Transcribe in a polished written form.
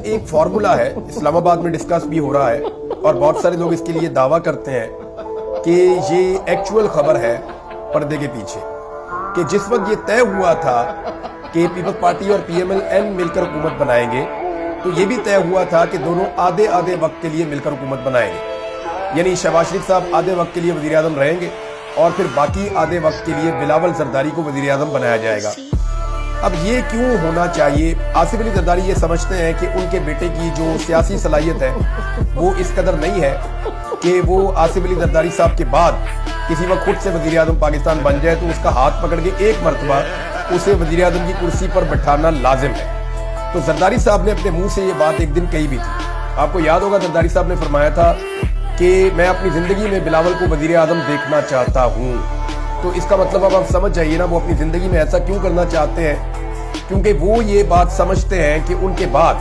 ایک فارمولا ہے، اسلام آباد میں ڈسکس بھی ہو رہا ہے اور بہت سارے لوگ اس کے لیے دعویٰ کرتے ہیں کہ یہ ایکچول خبر ہے پردے کے پیچھے، کہ جس وقت یہ طے ہوا تھا کہ پیپلز پارٹی اور پی ایم ایل این مل کر حکومت بنائیں گے تو یہ بھی طے ہوا تھا کہ دونوں آدھے وقت کے لیے مل کر حکومت بنائیں گے، یعنی شہباز شریف صاحب آدھے وقت کے لیے وزیر اعظم رہیں گے اور پھر باقی آدھے وقت کے لیے بلاول زرداری کو وزیر اعظم بنایا جائے گا۔ اب یہ کیوں ہونا چاہیے؟ آصف علی زرداری یہ سمجھتے ہیں کہ ان کے بیٹے کی جو سیاسی صلاحیت ہے وہ اس قدر نہیں ہے کہ وہ آصف علی زرداری صاحب کے بعد کسی وقت خود سے وزیر اعظم پاکستان بن جائے تو اس کا ہاتھ پکڑ کے ایک مرتبہ اسے وزیر اعظم کی کرسی پر بٹھانا لازم ہے۔ تو زرداری صاحب نے اپنے منہ سے یہ بات ایک دن کہی بھی تھی، آپ کو یاد ہوگا زرداری صاحب نے فرمایا تھا کہ میں اپنی زندگی میں بلاول کو وزیر اعظم دیکھنا چاہتا ہوں۔ تو اس کا مطلب اب آپ سمجھ جائیے نا وہ اپنی زندگی میں ایسا کیوں کرنا چاہتے ہیں، کیونکہ وہ یہ بات سمجھتے ہیں کہ ان کے بعد